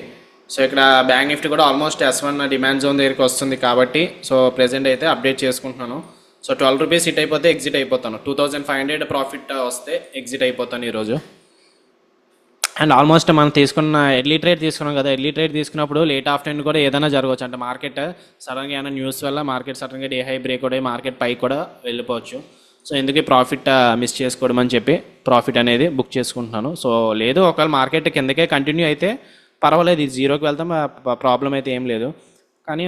సో ఇక్కడ బ్యాంక్ నిఫ్టీ కూడా ఆల్మోస్ట్ S1 డిమాండ్ జోన్ దగ్గరికి వస్తుంది కాబట్టి సో ప్రెజెంట్ అయితే అప్డేట్ చేసుకుంటున్నాను. సో 12 రూపీస్ హిట్ అయిపోతే ఎగ్జిట్ అయిపోతాను. 2500 ప్రాఫిట్ వస్తే ఎగ్జిట్ అయిపోతాను ఈరోజు. అండ్ ఆల్మోస్ట్ మనం తీసుకున్న ఎర్లీ ట్రేడ్ తీసుకున్నాం కదా, ఎర్లీ ట్రేడ్ తీసుకున్నప్పుడు లేట్ ఆఫ్టర్నూన్ కూడా ఏదైనా జరగవచ్చు. అంటే మార్కెట్ సడన్గా ఏమైనా న్యూస్ వల్ల మార్కెట్ సడన్గా డే హై బ్రేక్ అయ్యి మార్కెట్ పైకి కూడా వెళ్ళిపోవచ్చు. సో ఎందుకు ప్రాఫిట్ మిస్ చేసుకోవడం అని చెప్పి ప్రాఫిట్ అనేది బుక్ చేసుకుంటున్నాను. సో లేదు ఒకవేళ మార్కెట్ కిందకే కంటిన్యూ అయితే పర్వాలేదు, ఇది జీరోకి వెళ్తాం, ప్రాబ్లం అయితే ఏం లేదు. కానీ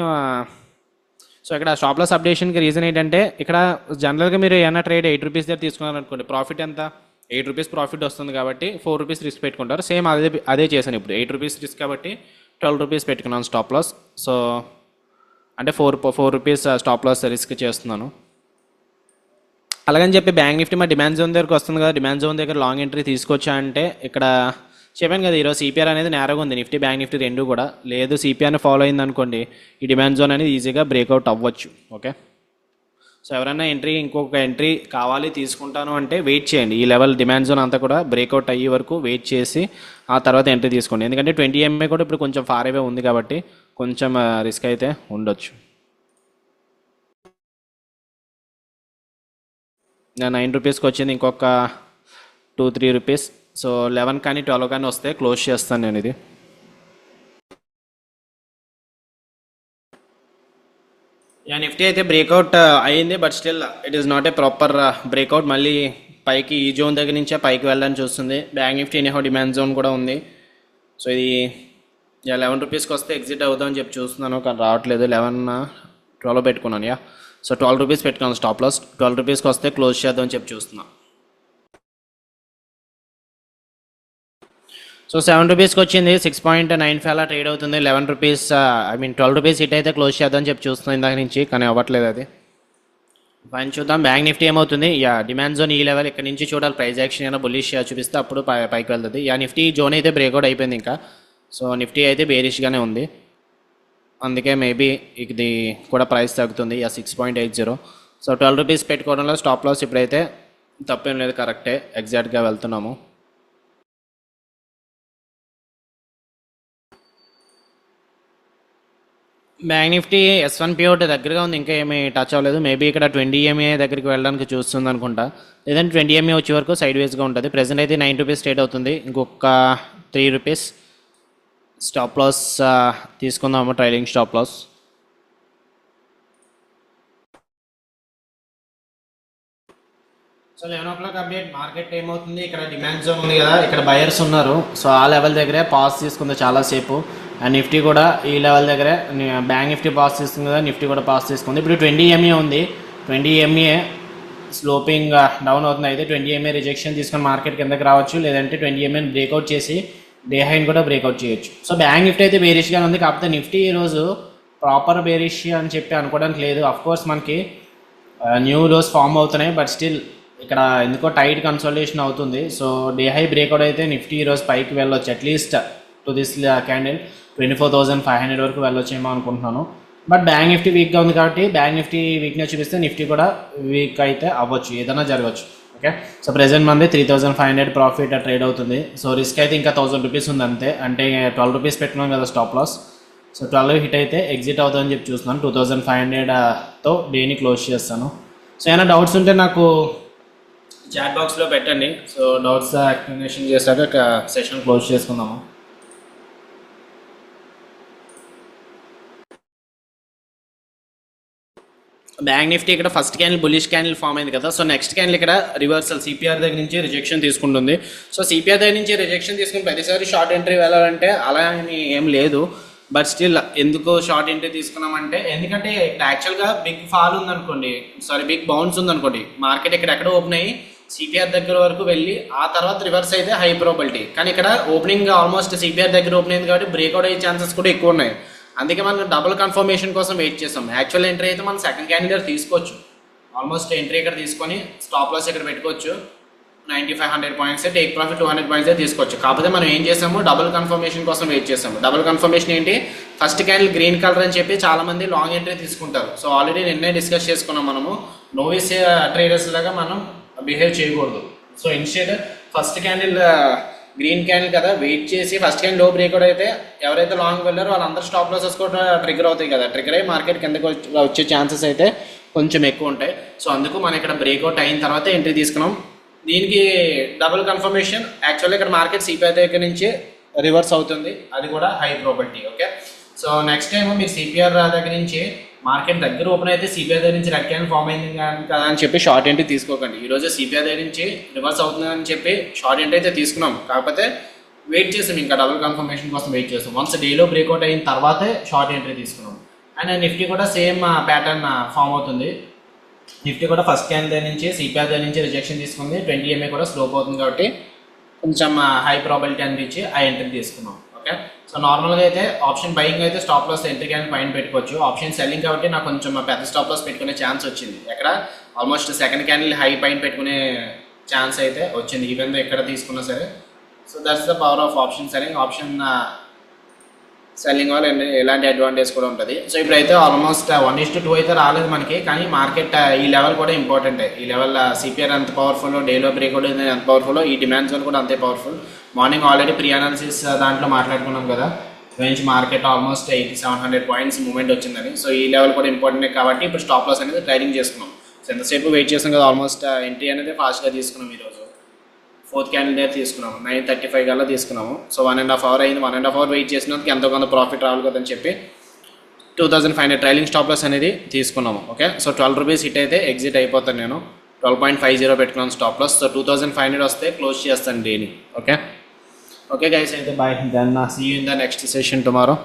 సో ఇక్కడ స్టాప్ లాస్ అప్డేషన్కి రీజన్ ఏంటంటే ఇక్కడ జనరల్గా మీరు ఏమైనా ట్రేడ్ 8 రూపీస్ దగ్గర తీసుకున్నారనుకోండి, ప్రాఫిట్ ఎంత 8 రూపీస్ ప్రాఫిట్ వస్తుంది కాబట్టి 4 రూపీస్ రిస్క్ పెట్టుకుంటారు. సేమ్ అదే చేశాను ఇప్పుడు. 8 రూపీస్ రిస్క్ కాబట్టి 12 రూపీస్ పెట్టుకున్నాను స్టాప్ లాస్. సో అంటే 4 రూపీస్ స్టాప్ లాస్ రిస్క్ చేస్తున్నాను. అలాగని చెప్పి బ్యాంక్ నిఫ్టీ మా డిమాండ్ జోన్ దగ్గరకు వస్తుంది కదా, డిమాండ్ జోన్ దగ్గర లాంగ్ ఎంట్రీ తీసుకొచ్చా అంటే ఇక్కడ చెప్పాను కదా ఈరోజు సిపిఆర్ అనేది నేరగా ఉంది. నిఫ్టీ బ్యాంక్ నిఫ్టీ రెండు కూడా. లేదు సిపిఆర్ని ఫాలో అయింది అనుకోండి, ఈ డిమాండ్ జోన్ అనేది ఈజీగా బ్రేక్అవుట్ అవ్వచ్చు. ఓకే, సో ఎవరైనా ఇంకొక ఎంట్రీ కావాలి తీసుకుంటాను అంటే వెయిట్ చేయండి. ఈ లెవెల్ డిమాండ్ జోన్ అంతా కూడా బ్రేక్అవుట్ అయ్యే వరకు వెయిట్ చేసి ఆ తర్వాత ఎంట్రీ తీసుకోండి. ఎందుకంటే 20 MA కూడా ఇప్పుడు కొంచెం ఫార్ అవే ఉంది కాబట్టి కొంచెం రిస్క్ అయితే ఉండొచ్చు. 9 రూపీస్కి వచ్చింది, ఇంకొక 2-3 రూపీస్. సో 11 కానీ 12 కానీ వస్తే క్లోజ్ చేస్తాను నేను ఇది. నిఫ్టీ అయితే బ్రేక్అవుట్ అయ్యింది, but still it is not a proper breakout. మళ్ళీ పైకి ఈ జోన్ దగ్గర నుంచే పైకి వెళ్ళడానికి చూస్తుంది. Bank Nifty anyhow demand zone కూడా ఉంది. సో ఇది 11 రూపీస్కి వస్తే ఎగ్జిట్ అవుదామని చెప్పి చూస్తున్నాను, కానీ రావట్లేదు. 12 పెట్టుకున్నాను. సో 12 రూపీస్ పెట్టుకున్నాను స్టాప్ లాస్. 12 రూపీస్కి వస్తే క్లోజ్ చేద్దామని చెప్పి చూస్తున్నాను. సో 7 రూపీస్కి వచ్చింది, 6.95 అలా ట్రేడ్ అవుతుంది. 11 రూపీస్ 12 రూపీస్ హిట్ అయితే క్లోజ్ చేద్దామని చెప్పి చూస్తున్నాను ఇందాక నుంచి, కానీ అవ్వట్లేదు అది. ఫైన్ చూద్దాం బ్యాంక్ నిఫ్టీ ఏమవుతుంది. డిమాండ్ జోన్ ఈ లెవెల్ ఇక్కడ నుంచి చూడాలి. ప్రైస్ యాక్షన్ అయినా బుల్లిష్ చూపిస్తే అప్పుడు పైకి వెళ్తుంది. నిఫ్టీ జోన్ అయితే బ్రేక్అవుట్ అయిపోయింది ఇంకా. సో నిఫ్టీ అయితే బేరిష్గానే ఉంది, అందుకే మేబీ ఇది కూడా ప్రైస్ తగ్గుతుంది. 6.80. సో 12 రూపీస్ పెట్టుకోవడంలో స్టాప్ లాస్ ఇప్పుడైతే తప్పేం లేదు, కరెక్టే, ఎగ్జాక్ట్గా వెళ్తున్నాము. బ్యాంక్ నిఫ్టీ S1 పిఓట్ దగ్గరగా ఉంది, ఇంకా ఏమీ టచ్ అవ్వలేదు. మేబీ ఇక్కడ 20 EMA దగ్గరికి వెళ్ళడానికి చూస్తుంది అనుకుంటా, లేదంటే 20 EMA వచ్చే వరకు సైడ్ వేస్గా ఉంటుంది. ప్రెసెంట్ అయితే 9 రూపీస్ ట్రేడ్ అవుతుంది. ఇంకొక 3 రూపీస్ స్టాప్ లాస్ తీసుకుందాము, trailing stop loss. So 11 o'clock update. Market ఏమవుతుంది, ఇక్కడ డిమాండ్ జోన్ ఉంది కదా, ఇక్కడ బయర్స్ ఉన్నారు. సో ఆ లెవెల్ దగ్గరే పాస్ తీసుకుంది చాలాసేపు. అండ్ నిఫ్టీ కూడా ఈ లెవెల్ దగ్గరే, బ్యాంక్ నిఫ్టీ పాస్ తీసుకుంది కదా, నిఫ్టీ కూడా పాస్ తీసుకుంది. ఇప్పుడు 20 EMA ఉంది. 20 EMA స్లోపింగ్ డౌన్ అవుతుంది. అయితే 20 EMA రిజెక్షన్ తీసుకొని మార్కెట్ కిందకి రావచ్చు, లేదంటే 20 EMA బ్రేక్అవుట్ చేసి డే హైన్ కూడా బ్రేక్అవుట్ చేయొచ్చు. సో బ్యాంక్ నిఫ్టీ అయితే బేరిష్గానే ఉంది, కాకపోతే నిఫ్టీ ఈరోజు ప్రాపర్ బేరిష్ అని చెప్పి అనుకోవడానికి లేదు. అఫ్కోర్స్ మనకి న్యూ లోస్ ఫామ్ అవుతున్నాయి, బట్ స్టిల్ ఇక్కడ ఎందుకో టైట్ కన్సల్టేషన్ అవుతుంది. సో డే హై బ్రేక్అవుట్ అయితే నిఫ్టీ ఈరోజు పైకి వెళ్ళొచ్చు, అట్లీస్ట్ టు దిస్ క్యాండిల్ 24,500 వరకు వెళ్ళొచ్చేమో అనుకుంటున్నాను. బట్ బ్యాంక్ నిఫ్టీ వీక్గా ఉంది కాబట్టి బ్యాంక్ నిఫ్టీ వీక్నెస్ చూపిస్తే నిఫ్టీ కూడా వీక్ అయితే అవ్వచ్చు, ఏదైనా జరగవచ్చు. ఓకే, సో ప్రెసెంట్ మంది 3,500 ప్రాఫిట్ ట్రేడ్ అవుతుంది. సో రిస్క్ అయితే ఇంకా 1000 రూపీస్ ఉంది అంతే, అంటే 12 రూపీస్ పెట్టుకున్నాం కదా స్టాప్ లాస్. సో 12 హిట్ అయితే ఎగ్జిట్ అవుతుందని చెప్పి చూస్తున్నాను. 2,500తో డేని క్లోజ్ చేస్తాను. సో ఏమైనా డౌట్స్ ఉంటే నాకు చాట్ బాక్స్లో పెట్టండి. సో డౌట్స్ ఎక్స్ప్లెనేషన్ చేశాక సెషన్ క్లోజ్ చేసుకుందాము. బ్యాంక్ నిఫ్టీ ఇక్కడ first candle bullish candle form అయింది కదా. సో నెక్స్ట్ క్యాండిల్ ఇక్కడ రివర్సల్ సిపిఆర్ దగ్గర నుంచి రిజెక్షన్ తీసుకుంటుంది. సో సిపిఆర్ దగ్గర నుంచి రిజెక్షన్ తీసుకుని ప్రతిసారి షార్ట్ ఎంట్రీ వెళ్ళాలంటే అలా అని ఏం లేదు, బట్ స్టిల్ ఎందుకు షార్ట్ ఎంట్రీ తీసుకున్నామంటే, ఎందుకంటే ఇక్కడ యాక్చువల్గా బిగ్ ఫాల్ ఉందనుకోండి, బిగ్ బౌన్స్ ఉందనుకోండి, మార్కెట్ ఇక్కడ ఎక్కడ ఓపెన్ అయ్యి సిపిఆర్ దగ్గర వరకు వెళ్ళి ఆ తర్వాత రివర్స్ అయితే హై ప్రాబిలిటీ. కానీ ఇక్కడ ఓపెనింగ్ ఆల్మోస్ట్ సిపిఆర్ దగ్గర ఓపెన్ అయింది కాబట్టి బ్రేక్అవుట్ అయ్యే ఛాన్సెస్ కూడా ఎక్కువ ఉన్నాయి. అందుకే మనం డబుల్ కన్ఫర్మేషన్ కోసం వెయిట్ చేస్తాం. యాక్చువల్ ఎంట్రీ అయితే మనం సెకండ్ క్యాండిడేట్ తీసుకోవచ్చు, ఆల్మోస్ట్ ఎంట్రీ ఇక్కడ తీసుకొని స్టాప్ లాస్ ఇక్కడ పెట్టుకోవచ్చు. 9500 పాయింట్స్ టేక్ ప్రాఫిట్ 200 పాయింట్స్ తీసుకోవచ్చు. కాకపోతే మనం ఏం చేసాము, డబుల్ కన్ఫర్మేషన్ కోసం వెయిట్ చేసాము. డబుల్ కన్ఫర్మేషన్ ఏంటి, ఫస్ట్ క్యాండిల్ గ్రీన్ కలర్ అని చెప్పి చాలామంది లాంగ్ ఎంట్రీ తీసుకుంటారు. సో ఆల్రెడీ నిన్నే డిస్కస్ చేసుకున్నాం, మనము నోవిస్ ట్రేడర్స్ లాగా మనం బిహేవ్ చేయకూడదు. So instead first candle green candle కదా, వెయిట్ చేసి ఫస్ట్ క్యాండిల్ లో బ్రేక్అవుట్ అయితే ఎవరైతే లాంగ్ వెళ్ళారో వాళ్ళందరూ స్టాప్ లాసెస్ కూడా ట్రిగర్ అవుతాయి కదా, ట్రిగర్ అయ్యి మార్కెట్ కిందకి వచ్చే ఛాన్సెస్ అయితే కొంచెం ఎక్కువ ఉంటాయి. సో అందుకు మనం ఇక్కడ బ్రేక్అవుట్ అయిన తర్వాత ఎంట్రీ తీసుకున్నాం. దీనికి డబుల్ కన్ఫర్మేషన్ యాక్చువల్లీ ఇక్కడ మార్కెట్ సిపిఐ దగ్గర నుంచి రివర్స్ అవుతుంది, అది కూడా high probability. Okay, so next time మీరు సిపిఆర్ దగ్గర నుంచి మార్కెట్ దగ్గర ఓపెన్ అయితే సిపిఐ దగ్గర నుంచి రెడ్ క్యాండిల్ ఫామ్ అయింది కదా అని చెప్పి షార్ట్ ఎంట్రీ తీసుకోకండి. ఈరోజు సిపిఐ దగ్గర నుంచి రివర్స్ అవుతుందని చెప్పి షార్ట్ ఎంట్రీ అయితే తీసుకున్నాం, కాకపోతే వెయిట్ చేసాం, ఇంకా డబుల్ కన్ఫర్మేషన్ కోసం వెయిట్ చేస్తాం. వన్స్ డేలో బ్రేక్అవుట్ అయిన తర్వాతే షార్ట్ ఎంట్రీ తీసుకున్నాం. అండ్ నిఫ్టీ కూడా సేమ్ ప్యాటర్న్ ఫామ్ అవుతుంది. నిఫ్టీ కూడా ఫస్ట్ క్యాండిల్ దగ్గర నుంచి సిపిఐ దగ్గర నుంచి రిజెక్షన్ తీసుకుంది, 20 EMA కూడా స్లోప్ అవుతుంది కాబట్టి కొంచెం హై ప్రాబిలిటీ అనిపించి ఆ ఎంట్రీ తీసుకున్నాం. ఓకే, సో నార్మల్గా అయితే ఆప్షన్ బయింగ్ అయితే స్టాప్ లాస్ ఎంట్రీ క్యాండిల్ పైన పెట్టుకోవచ్చు. ఆప్షన్ సెల్లింగ్ కాబట్టి నాకు కొంచెం పెద్ద స్టాప్ లాస్ పెట్టుకునే ఛాన్స్ వచ్చింది. ఎక్కడ ఆల్మోస్ట్ సెకండ్ క్యాండిల్ హై పైన పెట్టుకునే ఛాన్స్ అయితే వచ్చింది, ఈవెన్ ఎక్కడ తీసుకున్నా సరే. So that's the power of option selling. Option selling వల్ల ఎలాంటి అడ్వాంటేజ్ కూడా ఉంటుంది. సో ఇప్పుడైతే ఆల్మోస్ట్ 1:2 అయితే రాలేదు మనకి, కానీ మార్కెట్ ఈ లెవెల్ కూడా ఇంపార్టెంటే. ఈ లెవెల్ సిపిఆర్ ఎంత పవర్ఫుల్, డేలో బ్రేక్అవుట్ ఎంత పవర్ఫుల్, ఈ డిమాండ్ జోన్ కూడా అంతే powerful. Morning already pre analysis దాంట్లో మాట్లాడుకున్నాం కదా. నుంచి మార్కెట్ ఆల్మోస్ట్ 8700 పాయింట్స్ మూవ్మెంట్ వచ్చిందని. సో ఈ లెవెల్ కూడా ఇంపార్టెంట్ కాబట్టి ఇప్పుడు స్టాప్ లాస్ అనేది ట్రైలింగ్ చేసుకున్నాం. సో ఎంతసేపు వెయిట్ చేసాం కదా, ఆల్మోస్ట్ ఎంట్రీ అనేది ఫాస్ట్గా తీసుకున్నాం. ఈరోజు 4th క్యాండిల్ దగ్గర తీసుకున్నాము, 9:35 కల్లా తీసుకున్నాము. సో 1.5 అవర్ అయింది. 1.5 అవర్ వెయిట్ చేసినందుకు ఎంతో కొంత ప్రాఫిట్ రావాలి కదని చెప్పి 2500 ట్రైలింగ్ స్టాప్ లాస్ అనేది తీసుకున్నాము. ఓకే, సో 12 రూపీస్ హిట్ అయితే ఎగ్జిట్ అయిపోతాను నేను. 12.50 పెట్టుకున్నాను స్టాప్ లాస్. సో 2500 వస్తే క్లోజ్ చేస్తాను డైలీ. ఓకే ఓకే గైస్, అయితే bye. Then see you in the next session tomorrow.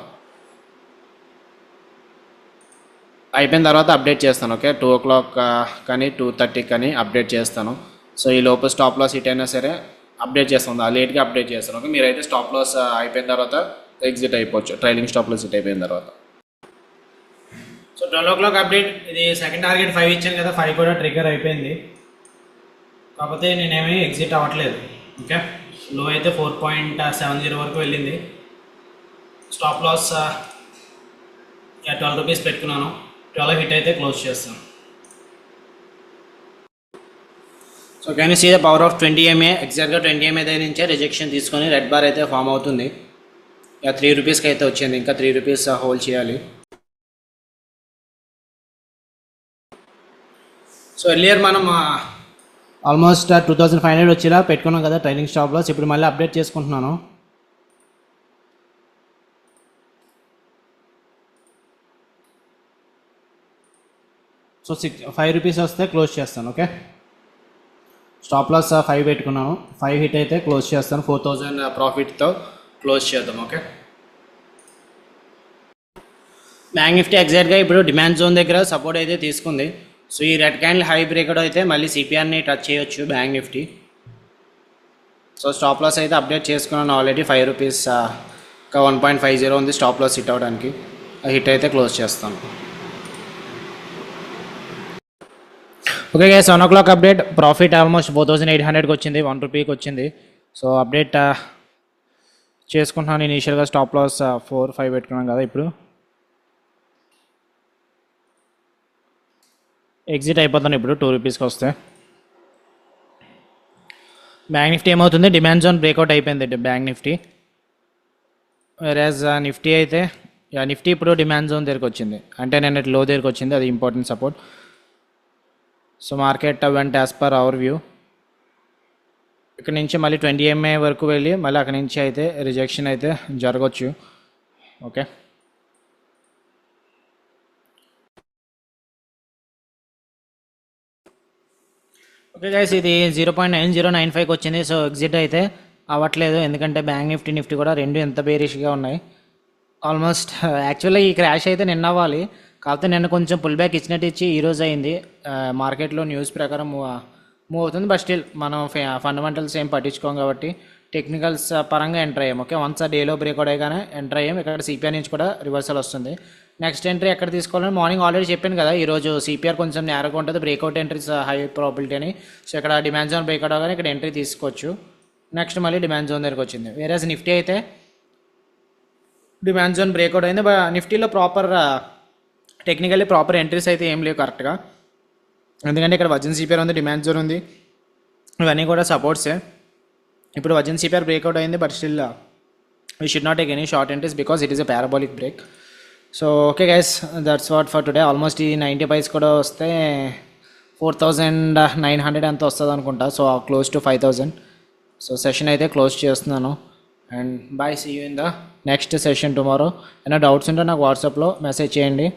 అయిపోయిన తర్వాత అప్డేట్ చేస్తాను. ఓకే, 2 o'clock కానీ 2:30 కానీ అప్డేట్ చేస్తాను. సో ఈ లోపు స్టాప్ లాస్ హిట్ అయినా సరే అప్డేట్ చేస్తాను, లేట్గా అప్డేట్ చేస్తాను. ఓకే, మీరైతే స్టాప్ లాస్ అయిపోయిన తర్వాత ఎగ్జిట్ అయిపోవచ్చు, ట్రైలింగ్ స్టాప్ లాస్ హిట్ అయిపోయిన తర్వాత. So 12 o'clock update. ఇది సెకండ్ టార్గెట్ 5 ఇచ్చాను కదా, 5 కూడా ట్రిగర్ అయిపోయింది. కాకపోతే నేనేమీ ఎగ్జిట్ అవ్వట్లేదు. ఓకే, లో అయితే 4.70 వరకు వెళ్ళింది. స్టాప్ లాస్ 12 రూపీస్ పెట్టుకున్నాను. 12 హిట్ అయితే క్లోజ్ చేస్తాను. So can you see the power of 20 MA. ఎగ్జాక్ట్గా 20 MA దగ్గర నుంచే రిజెక్షన్ తీసుకొని రెడ్ బార్ అయితే ఫామ్ అవుతుంది. 3 రూపీస్కి అయితే వచ్చింది, ఇంకా 3 రూపీస్ హోల్డ్ చేయాలి. సో ఎర్లియర్ మనం ఆల్మోస్ట్ 2500 వచ్చేలా పెట్టుకున్నాం కదా ట్రైలింగ్ స్టాప్ లాస్. ఇప్పుడు మళ్ళీ అప్డేట్ చేసుకుంటున్నాను. సో 5 రూపీస్ వస్తే క్లోజ్ చేస్తాను. ఓకే, స్టాప్ లాస్ 5 పెట్టుకున్నాను. 5 హిట్ అయితే క్లోజ్ చేస్తాను. 4000 ప్రాఫిట్తో క్లోజ్ చేద్దాం. ఓకే, బ్యాంక్ నిఫ్టీ ఎగ్జాక్ట్గా ఇప్పుడు డిమాండ్ జోన్ దగ్గర సపోర్ట్ అయితే తీసుకుంది. సో ఈ రెడ్ క్యాండిల్ హై బ్రేక్అవుట్ అయితే మళ్ళీ సిపిఆర్ని టచ్ చేయొచ్చు Bank Nifty. So stop loss అయితే అప్డేట్ చేసుకున్నాను ఆల్రెడీ. 5 రూపీస్ ఇంకా 1.50 ఉంది స్టాప్ లాస్ హిట్ అవ్వడానికి. హిట్ అయితే క్లోజ్ చేస్తాను. Okay guys, 1 o'clock update. Profit almost 4800కి వచ్చింది, 1 రూపీకి వచ్చింది. సో అప్డేట్ చేసుకుంటున్నాను. ఇనీషియల్గా స్టాప్ లాస్ 4-5 పెట్టుకున్నాం కదా, ఇప్పుడు ఎగ్జిట్ అయిపోతాను ఇప్పుడు 2 రూపీస్కి వస్తే. బ్యాంక్ నిఫ్టీ ఏమవుతుంది, డిమాండ్ జోన్ బ్రేక్అవుట్ అయిపోయింది బ్యాంక్ నిఫ్టీ. వేరేజ్ నిఫ్టీ అయితే నిఫ్టీ ఇప్పుడు డిమాండ్ జోన్ దగ్గరికి వచ్చింది, అంటే నేను లో దగ్గరికి వచ్చింది, అది ఇంపార్టెంట్ సపోర్ట్. సో మార్కెట్ వెంట యాజ్ పర్ అవర్ వ్యూ ఇక్కడ నుంచి మళ్ళీ 20 MA వరకు వెళ్ళి మళ్ళీ అక్కడి నుంచి అయితే రిజెక్షన్ అయితే జరగవచ్చు. ఓకే, ఓకే గైస్, ఇది 0.9095కి వచ్చింది. సో ఎగ్జిట్ అయితే అవ్వట్లేదు, ఎందుకంటే బ్యాంక్ నిఫ్టీ కూడా రెండు ఎంత బేరిష్గా ఉన్నాయి. ఆల్మోస్ట్ యాక్చువల్లీ ఈ క్రాష్ అయితే నిన్న అవ్వాలి, కాకపోతే నిన్న కొంచెం పుల్ బ్యాక్ ఇచ్చినట్టు ఇచ్చి ఈరోజు అయింది. మార్కెట్లో న్యూస్ ప్రకారం మూవ్ అవుతుంది. బట్ స్టిల్ మనం ఫండమెంటల్స్ ఏం పట్టించుకోం కాబట్టి టెక్నికల్స్ పరంగా ఎంటర్ అయ్యాం. ఓకే, వన్స్ ఆ డేలో బ్రేక్అవుట్ అయ్యగానే ఎంటర్ అయ్యాం. ఇక్కడ సిపిఆర్ నుంచి కూడా రివర్సల్ వస్తుంది. నెక్స్ట్ ఎంట్రీ ఎక్కడ తీసుకోవాలని మార్నింగ్ ఆల్రెడీ చెప్పాను కదా, ఈరోజు సిపిఆర్ కొంచెం నేరగా ఉంటుంది, బ్రేక్అవుట్ ఎంట్రీస్ హై ప్రాబిలిటీ అని. సో ఇక్కడ డిమాండ్ జోన్ బ్రేక్అవుట్ అవగానే ఇక్కడ ఎంట్రీ తీసుకోవచ్చు. నెక్స్ట్ మళ్ళీ డిమాండ్ జోన్ దగ్గరికి వచ్చింది. వేరే నిఫ్టీ అయితే డిమాండ్ జోన్ బ్రేక్అవుట్ అయింది. బట్ నిఫ్టీలో టెక్నికల్లీ ప్రాపర్ ఎంట్రీస్ అయితే ఏం లేవు కరెక్ట్గా, ఎందుకంటే ఇక్కడ వజన్ సిపిఆర్ ఉంది, డిమాండ్ జోన్ ఉంది, ఇవన్నీ కూడా సపోర్ట్సే. ఇప్పుడు వజన్ సిపిఆర్ బ్రేక్అవుట్ అయింది, but still we should not take any short entries because it is a parabolic break. So okay guys, that's what for today. Almost ఈ 90 పైస్ కూడా వస్తే 4900 ఎంత వస్తుంది అనుకుంటా. So close to 5000. So session అయితే క్లోజ్ చేస్తున్నాను. And bye, see you in the next session tomorrow. ఏమైనా డౌట్స్ ఉంటే నాకు వాట్సాప్లో మెసేజ్ చేయండి.